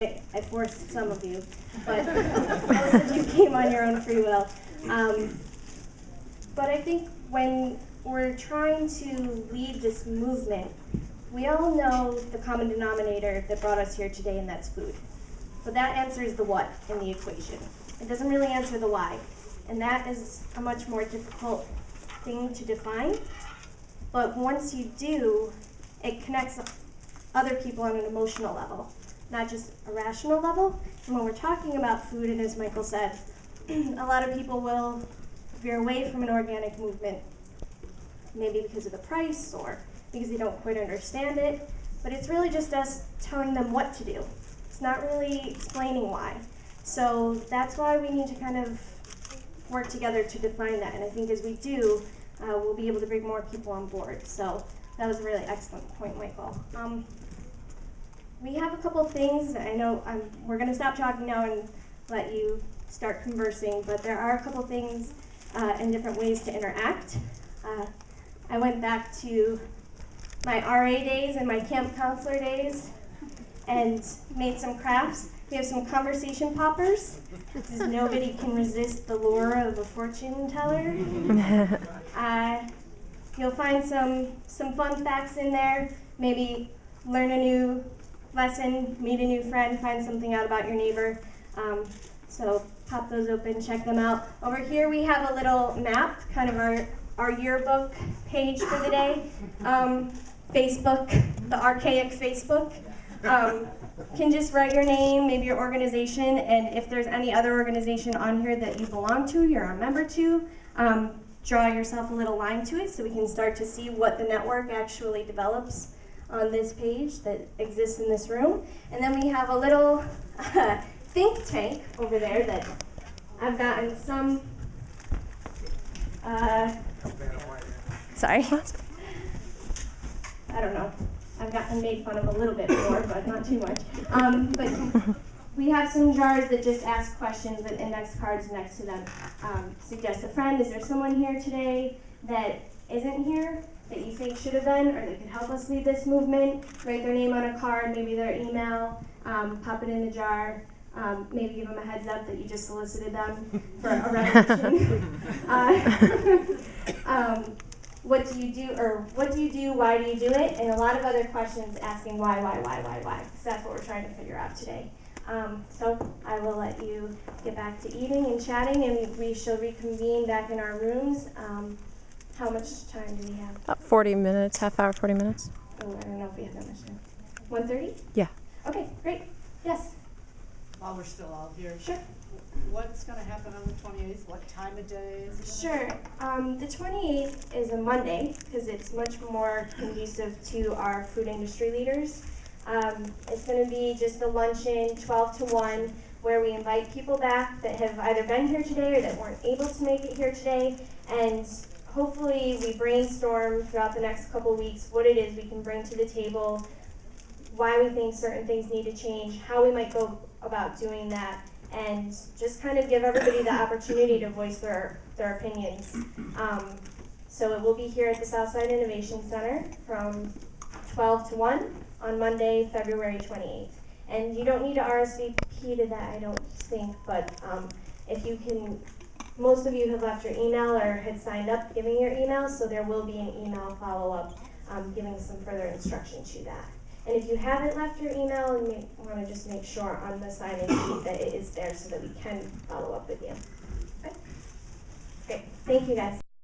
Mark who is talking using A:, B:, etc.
A: I forced some of you, but most of you came on your own free will. But I think when we're trying to lead this movement, we all know the common denominator that brought us here today, and that's food. But that answers the what in the equation. It doesn't really answer the why. And that is a much more difficult thing to define. But once you do, it connects other people on an emotional level, not just a rational level. And when we're talking about food, and as Michael said, a lot of people will veer away from an organic movement, maybe because of the price or because they don't quite understand it. But it's really just us telling them what to do. It's not really explaining why. So that's why we need to kind of work together to define that. And I think as we do, we'll be able to bring more people on board. So that was a really excellent point, Michael. We have a couple things. I know we're going to stop talking now and let you start conversing, but there are a couple things and different ways to interact. I went back to my RA days and my camp counselor days and made some crafts. We have some conversation poppers, because nobody can resist the lure of a fortune teller. You'll find some fun facts in there, maybe learn a new lesson, meet a new friend, find something out about your neighbor. So pop those open, check them out. Over here we have a little map, kind of our yearbook page for the day. Facebook, the archaic Facebook. Can just write your name, maybe your organization, and if there's any other organization on here that you belong to, you're a member to, draw yourself a little line to it so we can start to see what the network actually develops on this page that exists in this room. And then we have a little think tank over there that I've gotten some, sorry, I don't know. I've gotten made fun of a little bit more, but not too much. But we have some jars that just ask questions with index cards next to them. Suggest a friend. Is there someone here today that isn't here that you think should have been or that could help us lead this movement? Write their name on a card, maybe their email, pop it in the jar. Maybe give them a heads up that you just solicited them for a revolution. What do you do, or what do you do, why do you do it? And a lot of other questions asking why? Because that's what we're trying to figure out today. So I will let you get back to eating and chatting, and we shall reconvene back in our rooms. How much time do we have?
B: About 40 minutes, half hour, 40 minutes.
A: Oh, I don't know if we have that much time. 1:30?
B: Yeah.
A: Okay, great. Yes?
C: While we're still all here.
A: Sure.
C: What's going to happen on the 28th? What time of day is it?
A: Sure. The 28th is a Monday because it's much more conducive to our food industry leaders. It's going to be just a luncheon, 12 to 1, where we invite people back that have either been here today or that weren't able to make it here today. And hopefully we brainstorm throughout the next couple of weeks what it is we can bring to the table, why we think certain things need to change, how we might go about doing that, and just kind of give everybody the opportunity to voice their opinions. So it will be here at the Southside Innovation Center from 12 to 1 on Monday, February 28th. And you don't need to RSVP to that, I don't think, but if you can, most of you have left your email or had signed up giving your email, so there will be an email follow-up giving some further instruction to that. And if you haven't left your email, you may want to just make sure on the sign-in sheet that it is there so that we can follow up with you. Okay. Great. Thank you, guys.